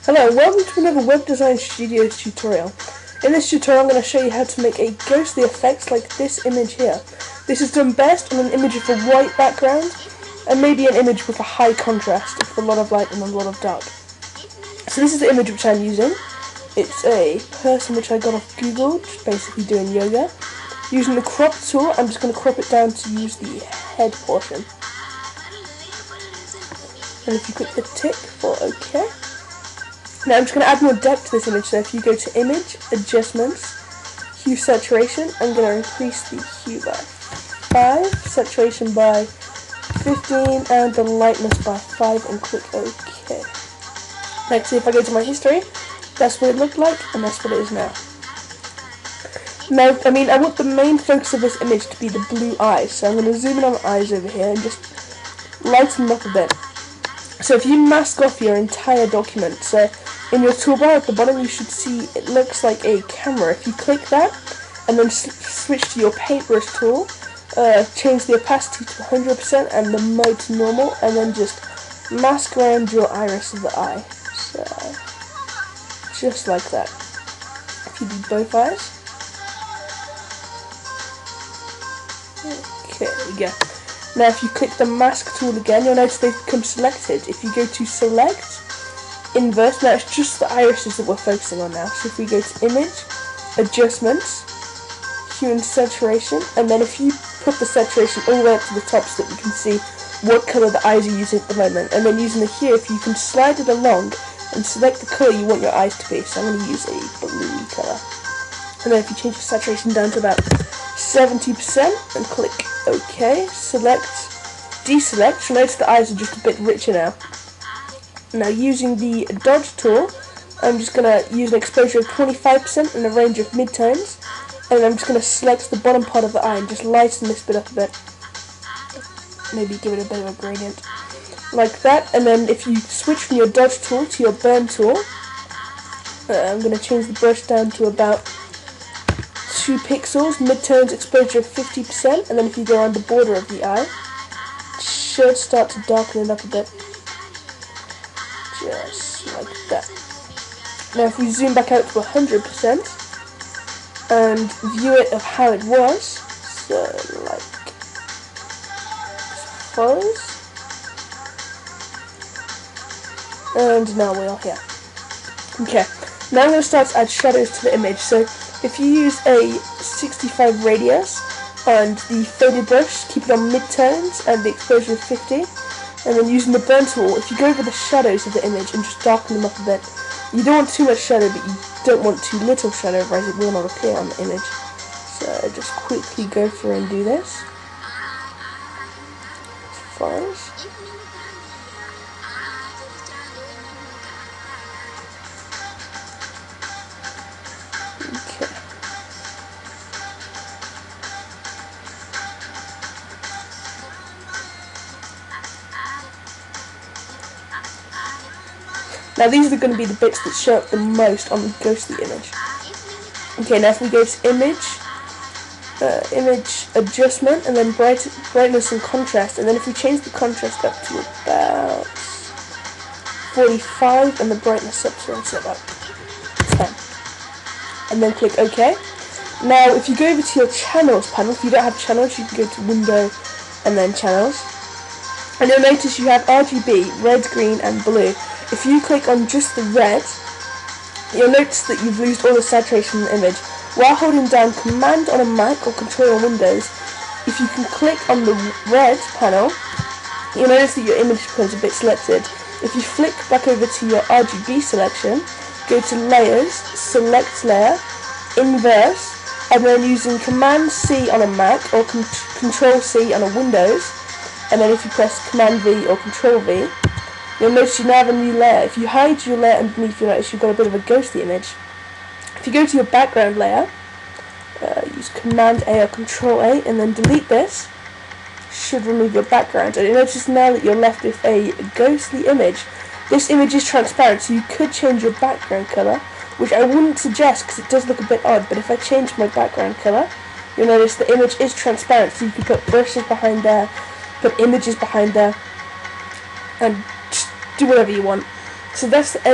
Hello, welcome to another Web Design Studios tutorial. In this tutorial I'm going to show you how to make a ghostly effect like this image here. This is done best on an image with a white background and maybe an image with a high contrast with a lot of light and a lot of dark. So this is the image which I'm using. It's a person which I got off Google, just basically doing yoga. Using the crop tool, I'm just going to crop it down to use the head portion. And if you click the tick for OK. Now I'm just going to add more depth to this image, so if you go to Image, Adjustments, Hue Saturation, I'm going to increase the hue by 5, saturation by 15, and the lightness by 5, and click OK. Next, if I go to my history, that's what it looked like, and that's what it is now. Now, I want the main focus of this image to be the blue eyes, so I'm going to zoom in on the eyes over here and just lighten them up a bit. So if you mask off your entire document, so in your toolbar at the bottom you should see it looks like a camera. If you click that and then switch to your paintbrush tool, change the opacity to 100% and the mode to normal, and then just mask around your iris of the eye. So just like that. If you do both eyes. Okay, there we go. Now if you click the mask tool again, you'll notice they become selected. If you go to select, inverse, now it's just the irises that we're focusing on now. So if we go to image, adjustments, hue and saturation, and then if you put the saturation all the way up to the top so that we can see what colour the eyes are using at the moment, and then using the hue, if you can slide it along and select the colour you want your eyes to be. So I'm going to use a bluey colour. And then if you change the saturation down to about 70% and click OK, select, deselect, you'll notice the eyes are just a bit richer now. Now using the dodge tool, I'm just going to use an exposure of 25% and a range of midtones, and I'm just going to select the bottom part of the eye and just lighten this bit up a bit. Maybe give it a bit of a gradient, like that. And then if you switch from your dodge tool to your burn tool, I'm going to change the brush down to about 2 pixels, midtones, exposure of 50%, and then if you go around the border of the eye, it should start to darken it up a bit. Just like that. Now if we zoom back out to 100% and view it of how it was, so like follows, and now we are here. Okay, now I'm going to start to add shadows to the image. So if you use a 65 radius and the faded brush, keep it on midtones and the exposure of 50, and then using the burn tool, if you go over the shadows of the image and just darken them up a bit, you don't want too much shadow, but you don't want too little shadow, otherwise it will not appear on the image. So just quickly go through and do this. Follows. Okay. Now these are going to be the bits that show up the most on the ghostly image. Okay, now if we go to image, image adjustment, and then brightness and contrast, and then if we change the contrast up to about 45 and the brightness up to about 10, and then click OK. Now if you go over to your channels panel, if you don't have channels, you can go to window and then channels, and you'll notice you have RGB, red, green and blue. If you click on just the red, you'll notice that you've lost all the saturation in the image. While holding down Command on a Mac or Control on Windows, if you can click on the red panel, you'll notice that your image becomes a bit selected. If you flick back over to your RGB selection, go to Layers, Select Layer, Inverse, and then using Command C on a Mac or Control C on a Windows, and then if you press Command V or Control V, you'll notice you now have a new layer. If you hide your layer underneath, you'll notice you've got a bit of a ghostly image. If you go to your background layer, use Command A or Control A and then delete this, should remove your background. And you'll notice now that you're left with a ghostly image. This image is transparent, so you could change your background colour, which I wouldn't suggest because it does look a bit odd, but if I change my background colour, you'll notice the image is transparent, so you can put brushes behind there, put images behind there, and just do whatever you want. So that's the